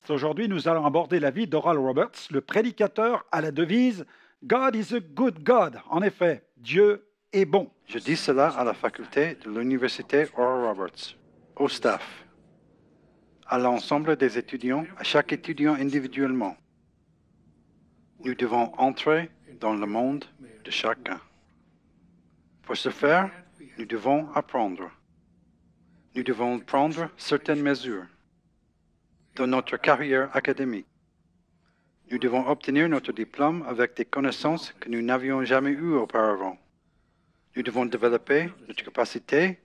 Aujourd'hui, nous allons aborder la vie d'Oral Roberts, le prédicateur à la devise God is a good God. En effet, Dieu est bon. Je dis cela à la faculté de l'Université Oral Roberts, au staff, à l'ensemble des étudiants, à chaque étudiant individuellement. Nous devons entrer dans le monde de chacun. Pour ce faire, nous devons apprendre. Nous devons prendre certaines mesures dans notre carrière académique. Nous devons obtenir notre diplôme avec des connaissances que nous n'avions jamais eues auparavant. Nous devons développer notre capacité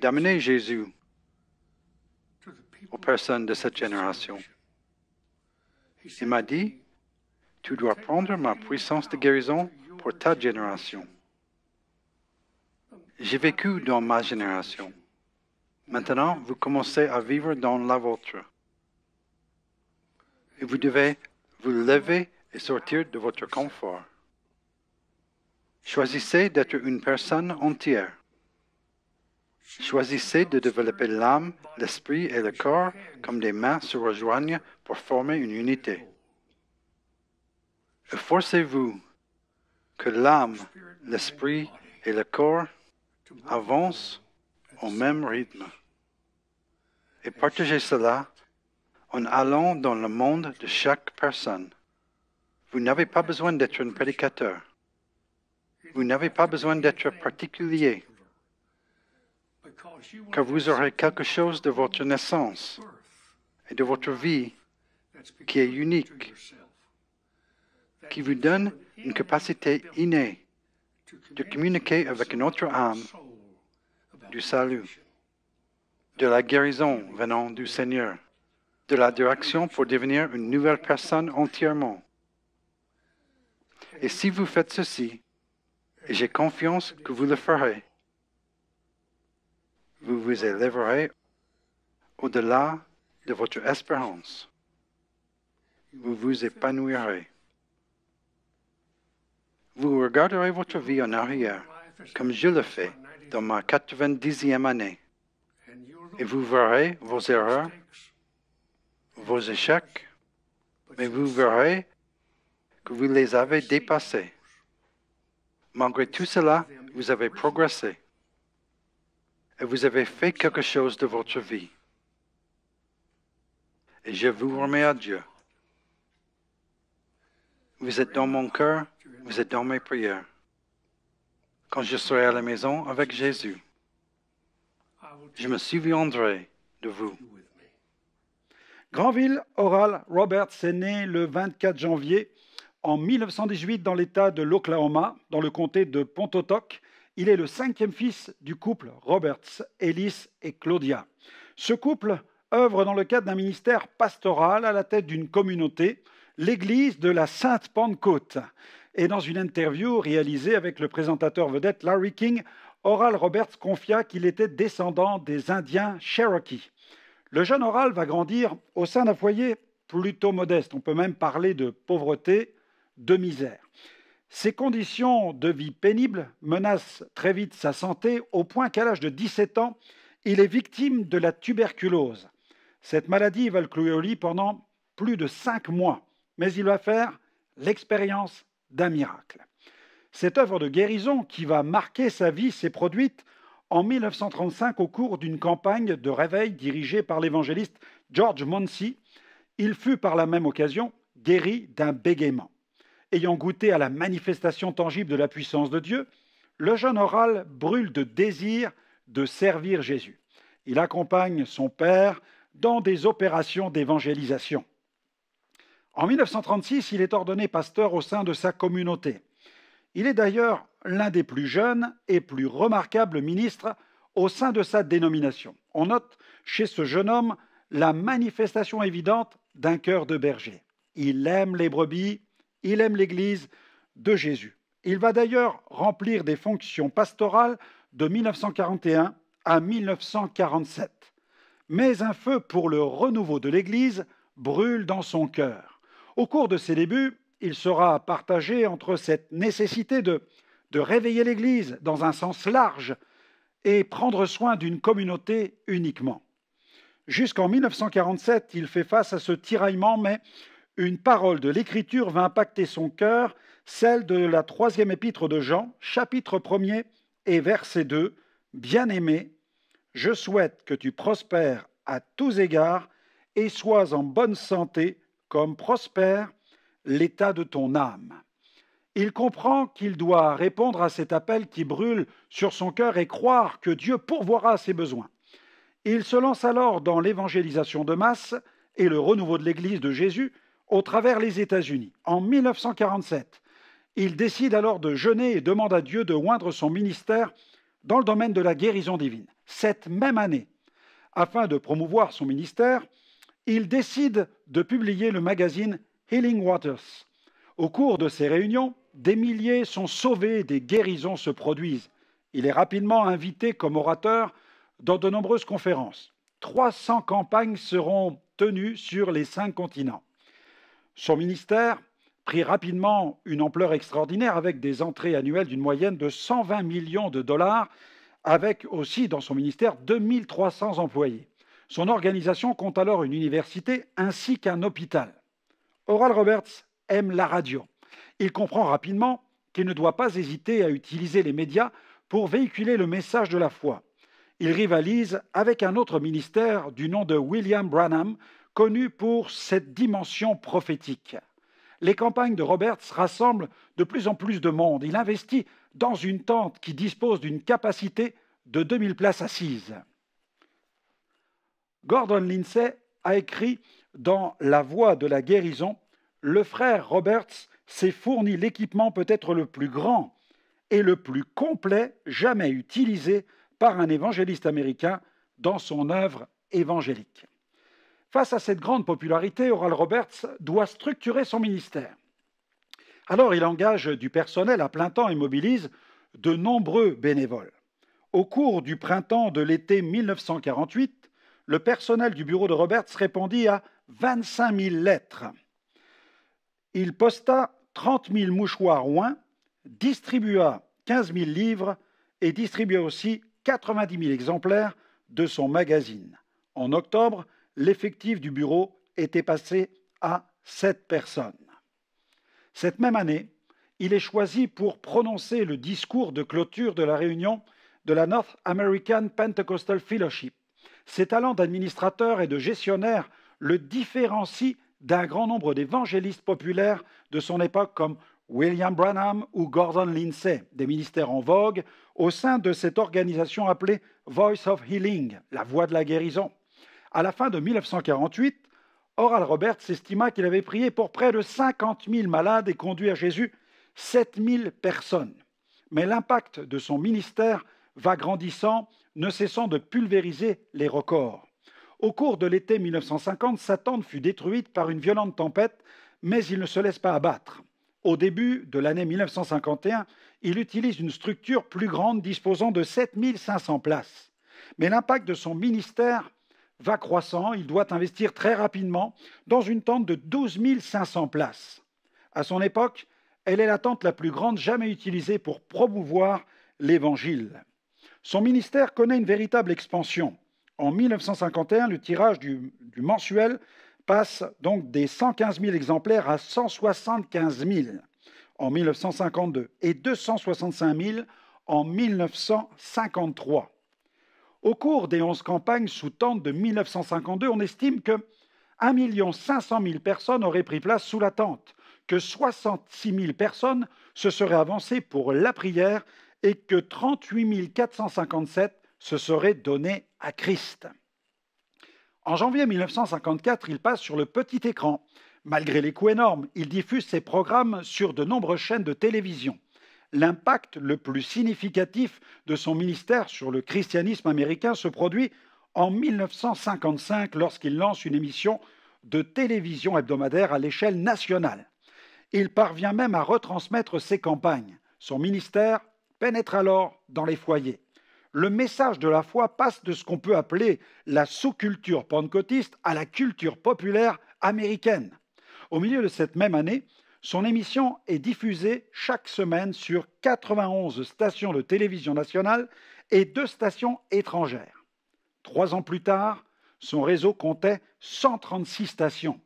d'amener Jésus aux personnes de cette génération. Il m'a dit, tu dois prendre ma puissance de guérison pour ta génération. J'ai vécu dans ma génération. Maintenant, vous commencez à vivre dans la vôtre. Et vous devez vous lever et sortir de votre confort. Choisissez d'être une personne entière. Choisissez de développer l'âme, l'esprit et le corps comme des mains se rejoignent pour former une unité. Efforcez-vous que l'âme, l'esprit et le corps avancent au même rythme. Et partagez cela en allant dans le monde de chaque personne. Vous n'avez pas besoin d'être un prédicateur. Vous n'avez pas besoin d'être particulier, car vous aurez quelque chose de votre naissance et de votre vie qui est unique, qui vous donne une capacité innée de communiquer avec une autre âme du salut, de la guérison venant du Seigneur, de la direction pour devenir une nouvelle personne entièrement. Et si vous faites ceci, et j'ai confiance que vous le ferez, vous vous élèverez au-delà de votre espérance. Vous vous épanouirez. Vous regarderez votre vie en arrière, comme je le fais dans ma 90e année, et vous verrez vos erreurs, vos échecs, mais vous verrez que vous les avez dépassés. Malgré tout cela, vous avez progressé et vous avez fait quelque chose de votre vie. Et je vous remets à Dieu. Vous êtes dans mon cœur, vous êtes dans mes prières. Quand je serai à la maison avec Jésus, je me souviendrai de vous. Granville Oral Roberts est né le 24 janvier en 1918 dans l'État de l'Oklahoma, dans le comté de Pontotoc. Il est le 5e fils du couple Roberts, Ellis et Claudia. Ce couple œuvre dans le cadre d'un ministère pastoral à la tête d'une communauté, l'église de la Sainte Pentecôte. Et dans une interview réalisée avec le présentateur vedette Larry King, Oral Roberts confia qu'il était descendant des Indiens Cherokee. Le jeune Oral va grandir au sein d'un foyer plutôt modeste. On peut même parler de pauvreté, de misère. Ces conditions de vie pénibles menacent très vite sa santé au point qu'à l'âge de 17 ans, il est victime de la tuberculose. Cette maladie va le clouer au lit pendant plus de 5 mois, mais il va faire l'expérience d'un miracle. Cette œuvre de guérison qui va marquer sa vie s'est produite en 1935 au cours d'une campagne de réveil dirigée par l'évangéliste George Munsey. Il fut par la même occasion guéri d'un bégaiement. Ayant goûté à la manifestation tangible de la puissance de Dieu, le jeune Oral brûle de désir de servir Jésus. Il accompagne son père dans des opérations d'évangélisation. En 1936, il est ordonné pasteur au sein de sa communauté. Il est d'ailleurs l'un des plus jeunes et plus remarquables ministres au sein de sa dénomination. On note chez ce jeune homme la manifestation évidente d'un cœur de berger. Il aime les brebis, il aime l'Église de Jésus. Il va d'ailleurs remplir des fonctions pastorales de 1941 à 1947. Mais un feu pour le renouveau de l'Église brûle dans son cœur. Au cours de ses débuts, il sera partagé entre cette nécessité de réveiller l'Église dans un sens large et prendre soin d'une communauté uniquement. Jusqu'en 1947, il fait face à ce tiraillement, mais une parole de l'Écriture va impacter son cœur, celle de la 3e épître de Jean, chapitre 1er et verset 2. Bien-aimé, je souhaite que tu prospères à tous égards et sois en bonne santé, comme prospère l'état de ton âme. Il comprend qu'il doit répondre à cet appel qui brûle sur son cœur et croire que Dieu pourvoira à ses besoins. Il se lance alors dans l'évangélisation de masse et le renouveau de l'Église de Jésus au travers les États-Unis. En 1947, il décide alors de jeûner et demande à Dieu de oindre son ministère dans le domaine de la guérison divine. Cette même année, afin de promouvoir son ministère, il décide de publier le magazine Healing Waters. Au cours de ces réunions, des milliers sont sauvés, des guérisons se produisent. Il est rapidement invité comme orateur dans de nombreuses conférences. 300 campagnes seront tenues sur les 5 continents. Son ministère prit rapidement une ampleur extraordinaire avec des entrées annuelles d'une moyenne de 120 millions de dollars, avec aussi dans son ministère 2300 employés. Son organisation compte alors une université ainsi qu'un hôpital. Oral Roberts aime la radio. Il comprend rapidement qu'il ne doit pas hésiter à utiliser les médias pour véhiculer le message de la foi. Il rivalise avec un autre ministère du nom de William Branham, connu pour cette dimension prophétique. Les campagnes de Roberts rassemblent de plus en plus de monde. Il investit dans une tente qui dispose d'une capacité de 2000 places assises. Gordon Lindsay a écrit dans La Voie de la guérison, « Le frère Roberts s'est fourni l'équipement peut-être le plus grand et le plus complet jamais utilisé par un évangéliste américain dans son œuvre évangélique. » Face à cette grande popularité, Oral Roberts doit structurer son ministère. Alors il engage du personnel à plein temps et mobilise de nombreux bénévoles. Au cours du printemps de l'été 1948, le personnel du bureau de Roberts répondit à 25 000 lettres. Il posta 30 000 mouchoirs oints, distribua 15 000 livres et distribua aussi 90 000 exemplaires de son magazine. En octobre, l'effectif du bureau était passé à 7 personnes. Cette même année, il est choisi pour prononcer le discours de clôture de la réunion de la North American Pentecostal Fellowship. Ses talents d'administrateur et de gestionnaire le différencient d'un grand nombre d'évangélistes populaires de son époque comme William Branham ou Gordon Lindsay, des ministères en vogue au sein de cette organisation appelée Voice of Healing, la voix de la guérison. À la fin de 1948, Oral Roberts estima qu'il avait prié pour près de 50 000 malades et conduit à Jésus 7 000 personnes. Mais l'impact de son ministère va grandissant, ne cessant de pulvériser les records. Au cours de l'été 1950, sa tente fut détruite par une violente tempête, mais il ne se laisse pas abattre. Au début de l'année 1951, il utilise une structure plus grande disposant de 7 500 places. Mais l'impact de son ministère va croissant, il doit investir très rapidement dans une tente de 12 500 places. À son époque, elle est la tente la plus grande jamais utilisée pour promouvoir l'Évangile. Son ministère connaît une véritable expansion. En 1951, le tirage du mensuel passe donc des 115 000 exemplaires à 175 000 en 1952 et 265 000 en 1953. Au cours des 11 campagnes sous tente de 1952, on estime que 1 500 000 personnes auraient pris place sous la tente, que 66 000 personnes se seraient avancées pour la prière et que 38 457 se seraient donnés à Christ. En janvier 1954, il passe sur le petit écran. Malgré les coûts énormes, il diffuse ses programmes sur de nombreuses chaînes de télévision. L'impact le plus significatif de son ministère sur le christianisme américain se produit en 1955 lorsqu'il lance une émission de télévision hebdomadaire à l'échelle nationale. Il parvient même à retransmettre ses campagnes. Son ministère pénètre alors dans les foyers. Le message de la foi passe de ce qu'on peut appeler la sous-culture pentecôtiste à la culture populaire américaine. Au milieu de cette même année, son émission est diffusée chaque semaine sur 91 stations de télévision nationale et 2 stations étrangères. 3 ans plus tard, Son réseau comptait 136 stations.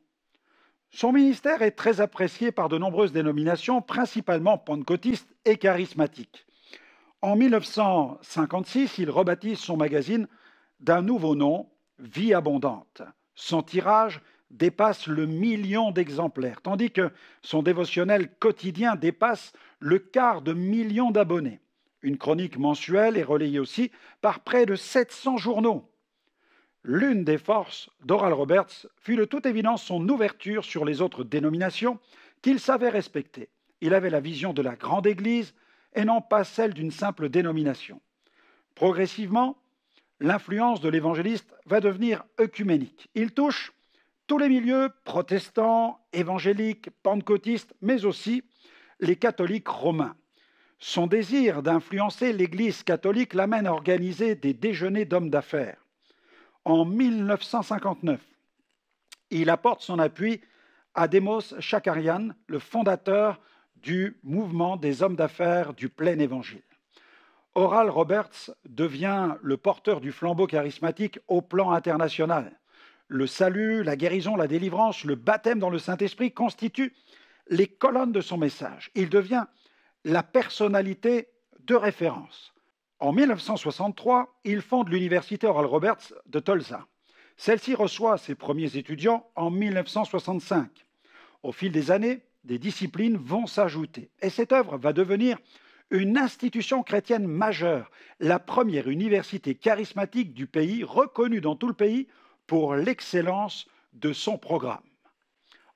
Son ministère est très apprécié par de nombreuses dénominations, principalement pentecôtistes et charismatiques. En 1956, il rebaptise son magazine d'un nouveau nom, Vie abondante. Son tirage dépasse le million d'exemplaires, tandis que son dévotionnel quotidien dépasse le quart de million d'abonnés. Une chronique mensuelle est relayée aussi par près de 700 journaux. L'une des forces d'Oral Roberts fut de toute évidence son ouverture sur les autres dénominations qu'il savait respecter. Il avait la vision de la grande Église et non pas celle d'une simple dénomination. Progressivement, l'influence de l'évangéliste va devenir œcuménique. Il touche tous les milieux, protestants, évangéliques, pentecôtistes, mais aussi les catholiques romains. Son désir d'influencer l'Église catholique l'amène à organiser des déjeuners d'hommes d'affaires. En 1959, il apporte son appui à Demos Shakarian, le fondateur du mouvement des hommes d'affaires du plein évangile. Oral Roberts devient le porteur du flambeau charismatique au plan international. Le salut, la guérison, la délivrance, le baptême dans le Saint-Esprit constituent les colonnes de son message. Il devient la personnalité de référence. En 1963, il fonde l'université Oral Roberts de Tulsa. Celle-ci reçoit ses premiers étudiants en 1965. Au fil des années, des disciplines vont s'ajouter et cette œuvre va devenir une institution chrétienne majeure, la première université charismatique du pays, reconnue dans tout le pays pour l'excellence de son programme.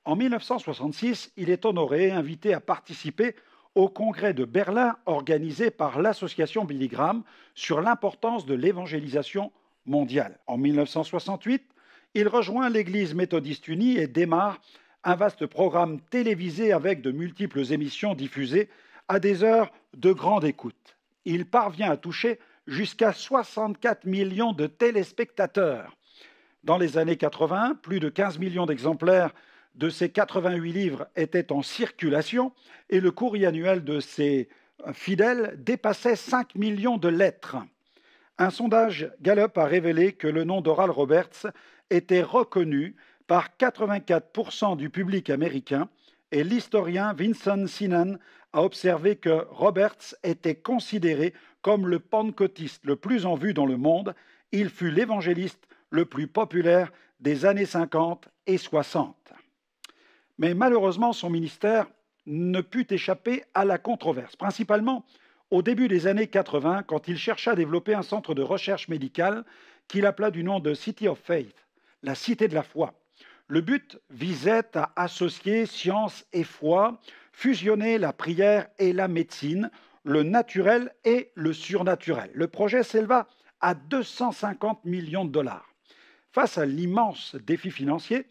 En 1966, il est honoré et invité à participer au congrès de Berlin organisé par l'association Billy Graham sur l'importance de l'évangélisation mondiale. En 1968, il rejoint l'Église méthodiste unie et démarre un vaste programme télévisé avec de multiples émissions diffusées à des heures de grande écoute. Il parvient à toucher jusqu'à 64 millions de téléspectateurs. Dans les années 80, plus de 15 millions d'exemplaires de ses 88 livres étaient en circulation et le courrier annuel de ses fidèles dépassait 5 millions de lettres. Un sondage Gallup a révélé que le nom d'Oral Roberts était reconnu par 84% du public américain et l'historien Vincent Sinan a observé que Roberts était considéré comme le pentecôtiste le plus en vue dans le monde. Il fut l'évangéliste le plus populaire des années 50 et 60. Mais malheureusement, son ministère ne put échapper à la controverse, principalement au début des années 80, quand il chercha à développer un centre de recherche médicale qu'il appela du nom de City of Faith, la cité de la foi. Le but visait à associer science et foi, fusionner la prière et la médecine, le naturel et le surnaturel. Le projet s'éleva à 250 millions de dollars. Face à l'immense défi financier,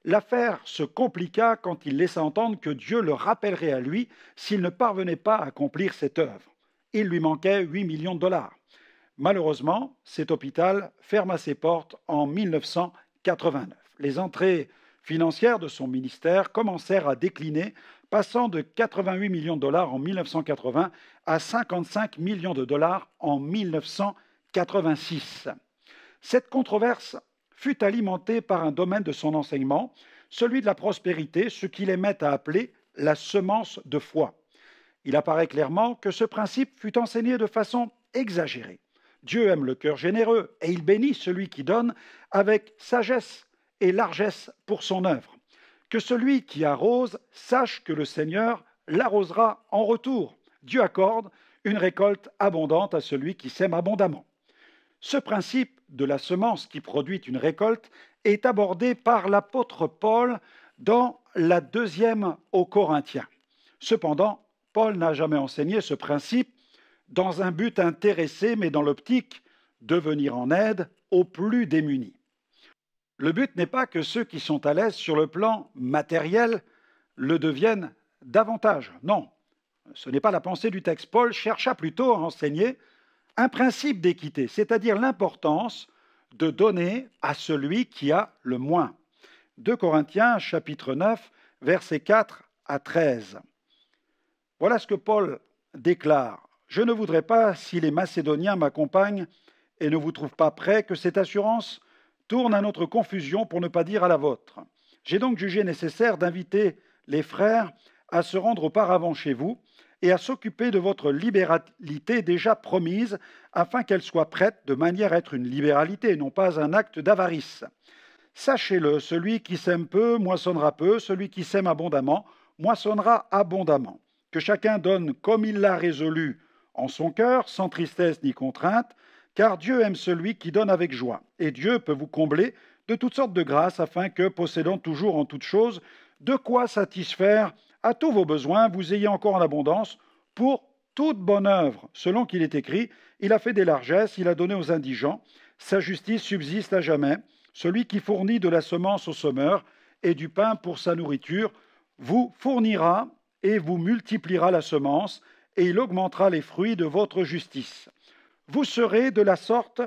l'affaire se compliqua quand il laissa entendre que Dieu le rappellerait à lui s'il ne parvenait pas à accomplir cette œuvre. Il lui manquait 8 millions de dollars. Malheureusement, cet hôpital ferma ses portes en 1989. Les entrées financières de son ministère commencèrent à décliner, passant de 88 millions de dollars en 1980 à 55 millions de dollars en 1986. Cette controverse fut alimentée par un domaine de son enseignement, celui de la prospérité, ce qu'il aimait à appeler la semence de foi. Il apparaît clairement que ce principe fut enseigné de façon exagérée. Dieu aime le cœur généreux et il bénit celui qui donne avec sagesse et largesse pour son œuvre. Que celui qui arrose sache que le Seigneur l'arrosera en retour. Dieu accorde une récolte abondante à celui qui sème abondamment. Ce principe de la semence qui produit une récolte est abordé par l'apôtre Paul dans la 2e aux Corinthiens. Cependant, Paul n'a jamais enseigné ce principe dans un but intéressé, mais dans l'optique de venir en aide aux plus démunis. Le but n'est pas que ceux qui sont à l'aise sur le plan matériel le deviennent davantage. Non, ce n'est pas la pensée du texte. Paul chercha plutôt à enseigner un principe d'équité, c'est-à-dire l'importance de donner à celui qui a le moins. 2 Corinthiens, chapitre 9, versets 4 à 13. Voilà ce que Paul déclare. « Je ne voudrais pas, si les Macédoniens m'accompagnent et ne vous trouvent pas prêts, que cette assurance tourne à notre confusion pour ne pas dire à la vôtre. J'ai donc jugé nécessaire d'inviter les frères à se rendre auparavant chez vous et à s'occuper de votre libéralité déjà promise, afin qu'elle soit prête de manière à être une libéralité et non pas un acte d'avarice. Sachez-le, celui qui sème peu moissonnera peu, celui qui sème abondamment moissonnera abondamment. Que chacun donne comme il l'a résolu en son cœur, sans tristesse ni contrainte, car Dieu aime celui qui donne avec joie. Et Dieu peut vous combler de toutes sortes de grâces, afin que, possédant toujours en toutes choses, de quoi satisfaire à tous vos besoins, vous ayez encore en abondance pour toute bonne œuvre. Selon qu'il est écrit, il a fait des largesses, il a donné aux indigents, sa justice subsiste à jamais. Celui qui fournit de la semence au semeur et du pain pour sa nourriture vous fournira et vous multipliera la semence, et il augmentera les fruits de votre justice. Vous serez de la sorte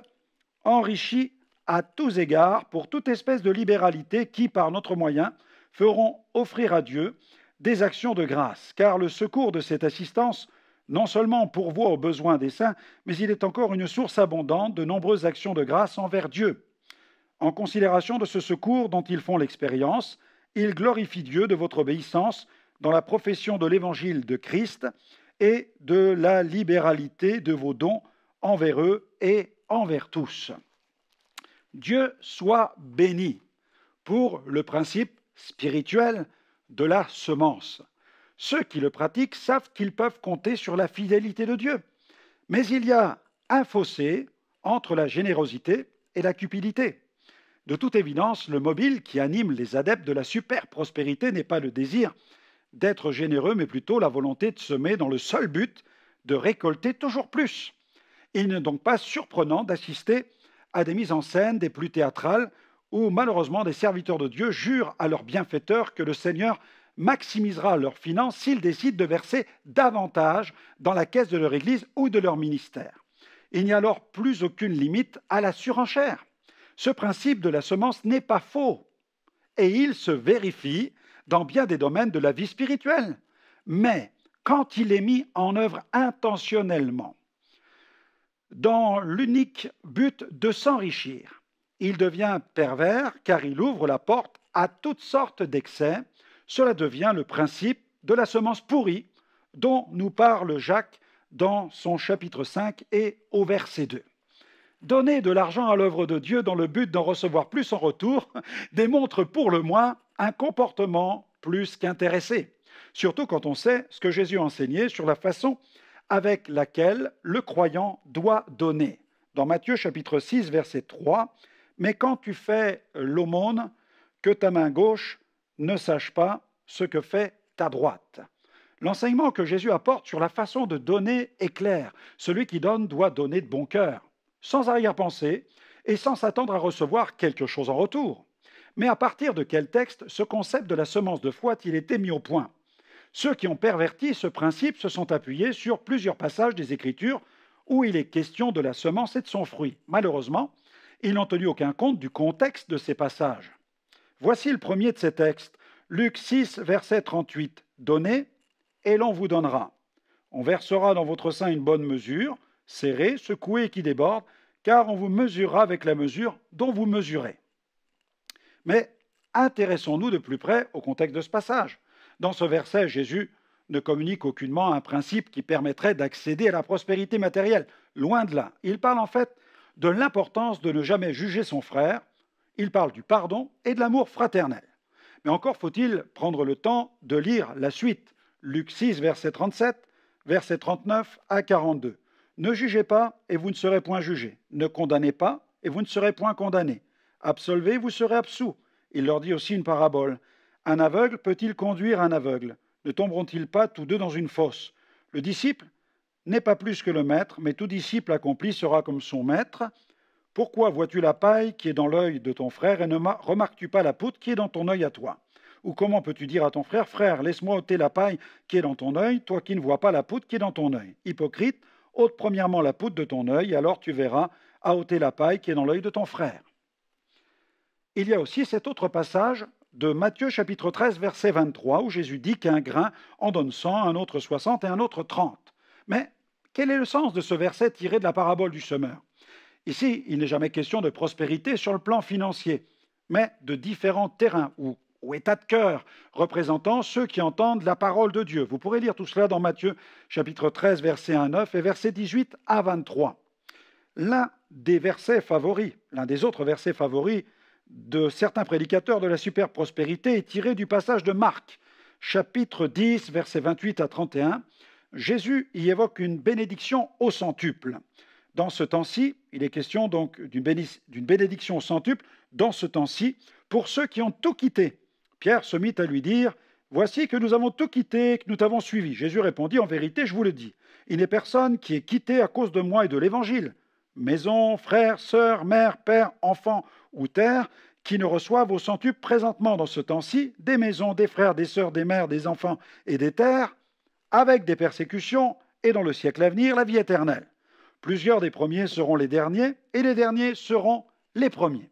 enrichis à tous égards pour toute espèce de libéralité qui, par notre moyen, feront offrir à Dieu des actions de grâce, car le secours de cette assistance non seulement pourvoit aux besoins des saints, mais il est encore une source abondante de nombreuses actions de grâce envers Dieu. En considération de ce secours dont ils font l'expérience, ils glorifient Dieu de votre obéissance dans la profession de l'évangile de Christ et de la libéralité de vos dons envers eux et envers tous. Dieu soit béni pour le principe spirituel de la semence. Ceux qui le pratiquent savent qu'ils peuvent compter sur la fidélité de Dieu. Mais il y a un fossé entre la générosité et la cupidité. De toute évidence, le mobile qui anime les adeptes de la super-prospérité n'est pas le désir d'être généreux, mais plutôt la volonté de semer dans le seul but de récolter toujours plus. Il n'est donc pas surprenant d'assister à des mises en scène des plus théâtrales où malheureusement des serviteurs de Dieu jurent à leur bienfaiteur que le Seigneur maximisera leurs finances s'ils décident de verser davantage dans la caisse de leur Église ou de leur ministère. Il n'y a alors plus aucune limite à la surenchère. Ce principe de la semence n'est pas faux et il se vérifie dans bien des domaines de la vie spirituelle. Mais quand il est mis en œuvre intentionnellement, dans l'unique but de s'enrichir, il devient pervers car il ouvre la porte à toutes sortes d'excès. Cela devient le principe de la semence pourrie dont nous parle Jacques dans son chapitre 5 et au verset 2. Donner de l'argent à l'œuvre de Dieu dans le but d'en recevoir plus en retour démontre pour le moins un comportement plus qu'intéressé, surtout quand on sait ce que Jésus a enseigné sur la façon avec laquelle le croyant doit donner. Dans Matthieu chapitre 6, verset 3, « Mais quand tu fais l'aumône, que ta main gauche ne sache pas ce que fait ta droite. » L'enseignement que Jésus apporte sur la façon de donner est clair. Celui qui donne doit donner de bon cœur, sans arrière-pensée et sans s'attendre à recevoir quelque chose en retour. Mais à partir de quel texte ce concept de la semence de foi a-t-il été mis au point? Ceux qui ont perverti ce principe se sont appuyés sur plusieurs passages des Écritures où il est question de la semence et de son fruit. Malheureusement, ils n'ont tenu aucun compte du contexte de ces passages. Voici le premier de ces textes, Luc 6, verset 38. « Donnez, et l'on vous donnera. On versera dans votre sein une bonne mesure, serrée, secouée et qui déborde, car on vous mesurera avec la mesure dont vous mesurez. » Mais intéressons-nous de plus près au contexte de ce passage. Dans ce verset, Jésus ne communique aucunement un principe qui permettrait d'accéder à la prospérité matérielle. Loin de là. Il parle en fait de l'importance de ne jamais juger son frère. Il parle du pardon et de l'amour fraternel. Mais encore faut-il prendre le temps de lire la suite. Luc 6, verset 37, verset 39 à 42. « Ne jugez pas, et vous ne serez point jugés. Ne condamnez pas, et vous ne serez point condamnés. Absolvez, vous serez absous. » Il leur dit aussi une parabole. « Un aveugle peut-il conduire un aveugle? Ne tomberont-ils pas tous deux dans une fosse? Le disciple n'est pas plus que le maître, mais tout disciple accompli sera comme son maître. Pourquoi vois-tu la paille qui est dans l'œil de ton frère et ne remarques-tu pas la poutre qui est dans ton œil à toi? Ou comment peux-tu dire à ton frère, frère, laisse-moi ôter la paille qui est dans ton œil, toi qui ne vois pas la poutre qui est dans ton œil? Hypocrite, ôte premièrement la poutre de ton œil, et alors tu verras à ôter la paille qui est dans l'œil de ton frère. » Il y a aussi cet autre passage de Matthieu chapitre 13, verset 23, où Jésus dit qu'un grain en donne 100, un autre 60 et un autre 30. Mais quel est le sens de ce verset tiré de la parabole du semeur? Ici, il n'est jamais question de prospérité sur le plan financier, mais de différents terrains ou états de cœur représentant ceux qui entendent la parole de Dieu. Vous pourrez lire tout cela dans Matthieu chapitre 13, versets 1 à 9 et versets 18 à 23. L'un des autres versets favoris de certains prédicateurs de la super prospérité est tiré du passage de Marc, chapitre 10, versets 28 à 31. Jésus y évoque une bénédiction au centuple. Dans ce temps-ci, il est question donc d'une bénédiction au centuple, dans ce temps-ci, pour ceux qui ont tout quitté. Pierre se mit à lui dire, « Voici que nous avons tout quitté, que nous t'avons suivi. » Jésus répondit, « En vérité, je vous le dis, il n'est personne qui est quitté à cause de moi et de l'Évangile, maison, frères, sœurs, mères, pères, enfants ou terres, qui ne reçoivent au centuple présentement dans ce temps-ci des maisons, des frères, des sœurs, des mères, des enfants et des terres, avec des persécutions, et dans le siècle à venir, la vie éternelle. Plusieurs des premiers seront les derniers, et les derniers seront les premiers. »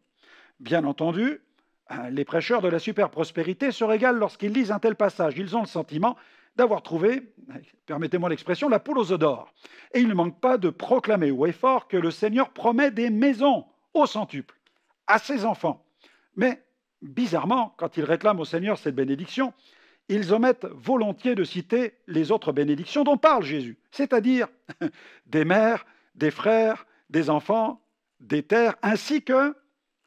Bien entendu, les prêcheurs de la super-prospérité se régalent lorsqu'ils lisent un tel passage. Ils ont le sentiment d'avoir trouvé, permettez-moi l'expression, la poule aux œufs d'or. Et il ne manque pas de proclamer haut et fort que le Seigneur promet des maisons au centuple à ses enfants. Mais, bizarrement, quand ils réclament au Seigneur cette bénédiction, ils omettent volontiers de citer les autres bénédictions dont parle Jésus, c'est-à-dire des mères, des frères, des enfants, des terres, ainsi que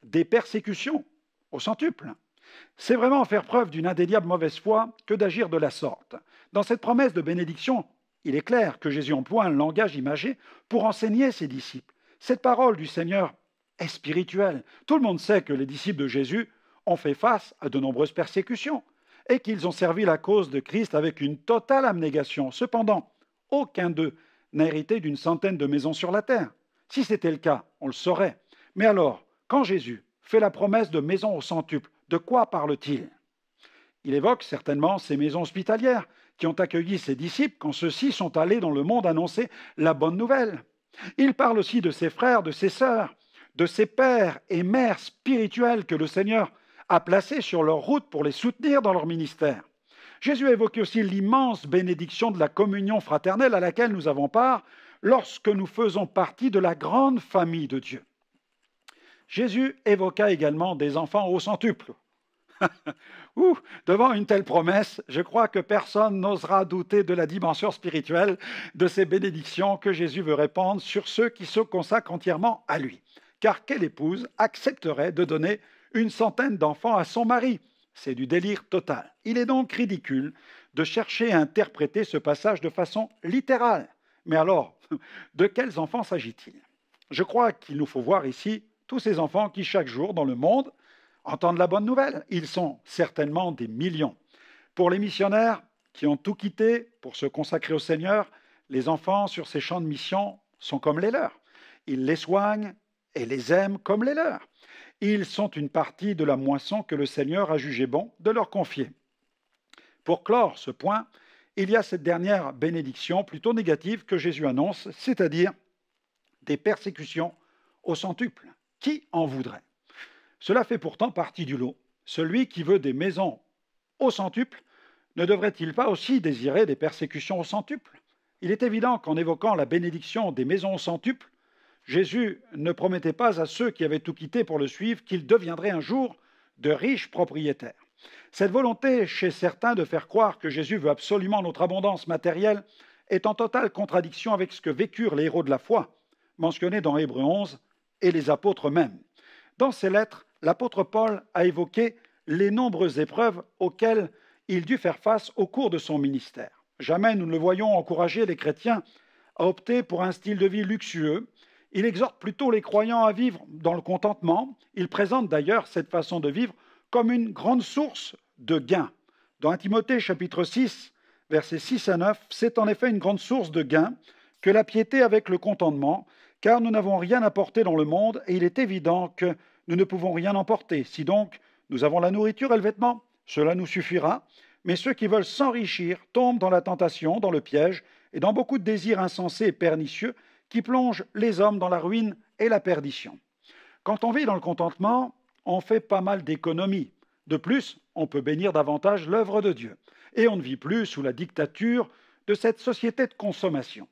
des persécutions au centuple. C'est vraiment faire preuve d'une indéniable mauvaise foi que d'agir de la sorte. Dans cette promesse de bénédiction, il est clair que Jésus emploie un langage imagé pour enseigner ses disciples. Cette parole du Seigneur est spirituelle. Tout le monde sait que les disciples de Jésus ont fait face à de nombreuses persécutions et qu'ils ont servi la cause de Christ avec une totale abnégation. Cependant, aucun d'eux n'a hérité d'une centaine de maisons sur la terre. Si c'était le cas, on le saurait. Mais alors, quand Jésus fait la promesse de maisons au centuple, de quoi parle-t-il? Il évoque certainement ces maisons hospitalières qui ont accueilli ses disciples quand ceux-ci sont allés dans le monde annoncer la bonne nouvelle. Il parle aussi de ses frères, de ses sœurs, de ses pères et mères spirituels que le Seigneur a placés sur leur route pour les soutenir dans leur ministère. Jésus a évoqué aussi l'immense bénédiction de la communion fraternelle à laquelle nous avons part lorsque nous faisons partie de la grande famille de Dieu. Jésus évoqua également des enfants au centuple. Devant une telle promesse, je crois que personne n'osera douter de la dimension spirituelle de ces bénédictions que Jésus veut répandre sur ceux qui se consacrent entièrement à lui. Car quelle épouse accepterait de donner une centaine d'enfants à son mari? C'est du délire total. Il est donc ridicule de chercher à interpréter ce passage de façon littérale. Mais alors, de quels enfants s'agit-il? Je crois qu'il nous faut voir ici tous ces enfants qui, chaque jour, dans le monde, entendent la bonne nouvelle. Ils sont certainement des millions. Pour les missionnaires qui ont tout quitté pour se consacrer au Seigneur, les enfants sur ces champs de mission sont comme les leurs. Ils les soignent et les aiment comme les leurs. Ils sont une partie de la moisson que le Seigneur a jugé bon de leur confier. Pour clore ce point, il y a cette dernière bénédiction plutôt négative que Jésus annonce, c'est-à-dire des persécutions au centuple. Qui en voudrait? Cela fait pourtant partie du lot. Celui qui veut des maisons au centuple ne devrait-il pas aussi désirer des persécutions au centuple? Il est évident qu'en évoquant la bénédiction des maisons au centuple, Jésus ne promettait pas à ceux qui avaient tout quitté pour le suivre qu'ils deviendraient un jour de riches propriétaires. Cette volonté chez certains de faire croire que Jésus veut absolument notre abondance matérielle est en totale contradiction avec ce que vécurent les héros de la foi, mentionnés dans Hébreux 11, et les apôtres eux-mêmes. Dans ces lettres, l'apôtre Paul a évoqué les nombreuses épreuves auxquelles il dut faire face au cours de son ministère. Jamais nous ne le voyons encourager les chrétiens à opter pour un style de vie luxueux. Il exhorte plutôt les croyants à vivre dans le contentement. Il présente d'ailleurs cette façon de vivre comme une grande source de gain. Dans 1 Timothée chapitre 6, versets 6 à 9, c'est en effet une grande source de gain que la piété avec le contentement, car nous n'avons rien apporté dans le monde et il est évident que nous ne pouvons rien emporter. Si donc nous avons la nourriture et le vêtement, cela nous suffira. Mais ceux qui veulent s'enrichir tombent dans la tentation, dans le piège et dans beaucoup de désirs insensés et pernicieux qui plongent les hommes dans la ruine et la perdition. Quand on vit dans le contentement, on fait pas mal d'économies. De plus, on peut bénir davantage l'œuvre de Dieu. Et on ne vit plus sous la dictature de cette société de consommation.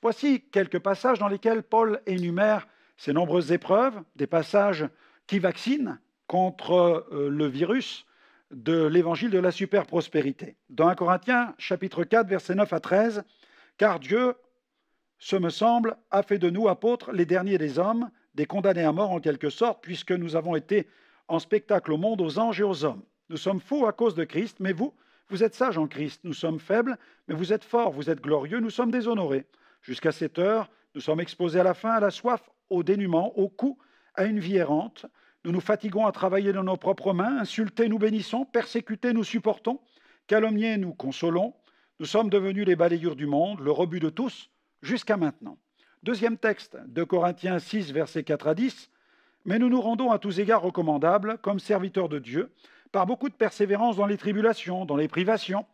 Voici quelques passages dans lesquels Paul énumère ces nombreuses épreuves, des passages qui vaccinent contre le virus de l'évangile de la super-prospérité. Dans 1 Corinthiens, chapitre 4, versets 9 à 13, « Car Dieu, ce me semble, a fait de nous apôtres les derniers des hommes, des condamnés à mort en quelque sorte, puisque nous avons été en spectacle au monde, aux anges et aux hommes. Nous sommes faux à cause de Christ, mais vous, vous êtes sages en Christ. Nous sommes faibles, mais vous êtes forts, vous êtes glorieux, nous sommes déshonorés. Jusqu'à cette heure, nous sommes exposés à la faim, à la soif, au dénuement, au coup, à une vie errante. Nous nous fatiguons à travailler dans nos propres mains, insultés, nous bénissons, persécutés, nous supportons, calomniés, nous consolons. Nous sommes devenus les balayures du monde, le rebut de tous, jusqu'à maintenant. » Deuxième texte, de Corinthiens 6, versets 4 à 10. « Mais nous nous rendons à tous égards recommandables, comme serviteurs de Dieu, par beaucoup de persévérance dans les tribulations, dans les privations,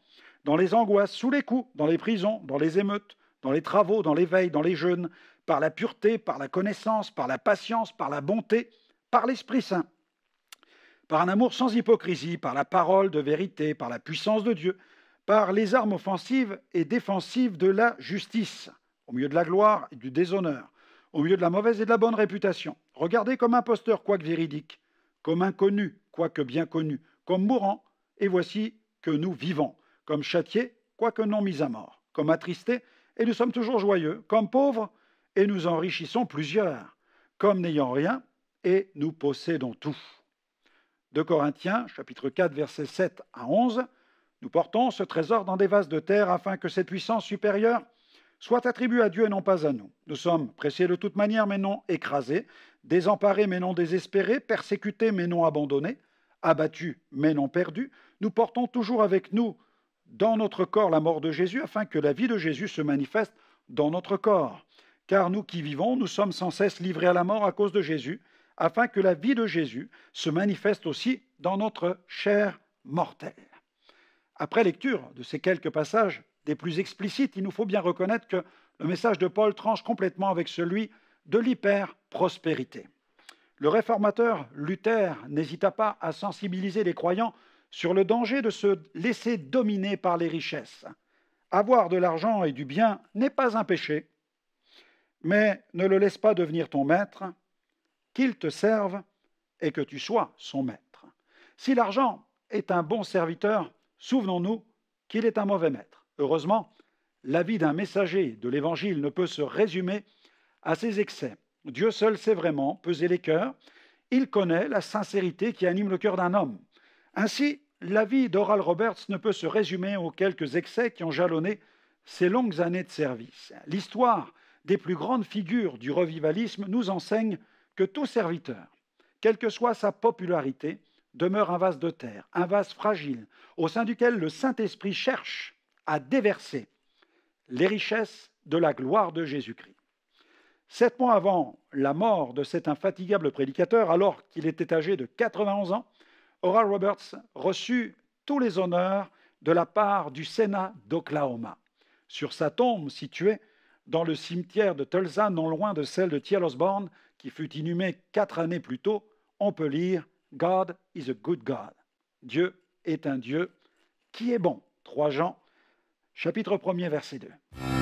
dans les angoisses, sous les coups, dans les prisons, dans les émeutes, dans les travaux, dans les veilles, dans les jeûnes, par la pureté, par la connaissance, par la patience, par la bonté, par l'Esprit Saint, par un amour sans hypocrisie, par la parole de vérité, par la puissance de Dieu, par les armes offensives et défensives de la justice, au milieu de la gloire et du déshonneur, au milieu de la mauvaise et de la bonne réputation. Regardez comme imposteur, quoique véridique, comme inconnu, quoique bien connu, comme mourant, et voici que nous vivons, comme châtiés, quoique non mis à mort, comme attristés, et nous sommes toujours joyeux, comme pauvres, et nous enrichissons plusieurs, comme n'ayant rien, et nous possédons tout. 2 Corinthiens, chapitre 4, versets 7 à 11, nous portons ce trésor dans des vases de terre afin que cette puissance supérieure soit attribuée à Dieu et non pas à nous. Nous sommes pressés de toute manière mais non écrasés, désemparés mais non désespérés, persécutés mais non abandonnés, abattus mais non perdus. Nous portons toujours avec nous dans notre corps la mort de Jésus afin que la vie de Jésus se manifeste dans notre corps. Car nous qui vivons, nous sommes sans cesse livrés à la mort à cause de Jésus, afin que la vie de Jésus se manifeste aussi dans notre chair mortelle. Après lecture de ces quelques passages des plus explicites, il nous faut bien reconnaître que le message de Paul tranche complètement avec celui de l'hyper-prospérité. Le réformateur Luther n'hésita pas à sensibiliser les croyants sur le danger de se laisser dominer par les richesses. Avoir de l'argent et du bien n'est pas un péché, mais ne le laisse pas devenir ton maître, qu'il te serve et que tu sois son maître. Si l'argent est un bon serviteur, souvenons-nous qu'il est un mauvais maître. Heureusement, la vie d'un messager de l'Évangile ne peut se résumer à ses excès. Dieu seul sait vraiment peser les cœurs. Il connaît la sincérité qui anime le cœur d'un homme. Ainsi, la vie d'Oral Roberts ne peut se résumer aux quelques excès qui ont jalonné ses longues années de service. L'histoire des plus grandes figures du revivalisme nous enseigne que tout serviteur, quelle que soit sa popularité, demeure un vase de terre, un vase fragile, au sein duquel le Saint-Esprit cherche à déverser les richesses de la gloire de Jésus-Christ. 7 mois avant la mort de cet infatigable prédicateur, alors qu'il était âgé de 91 ans, Oral Roberts reçut tous les honneurs de la part du Sénat d'Oklahoma. Sur sa tombe, située dans le cimetière de Tulsa, non loin de celle de T.L. Osborne, qui fut inhumé 4 années plus tôt, on peut lire « God is a good God ». Dieu est un Dieu qui est bon. 3 Jean, chapitre 1er, verset 2.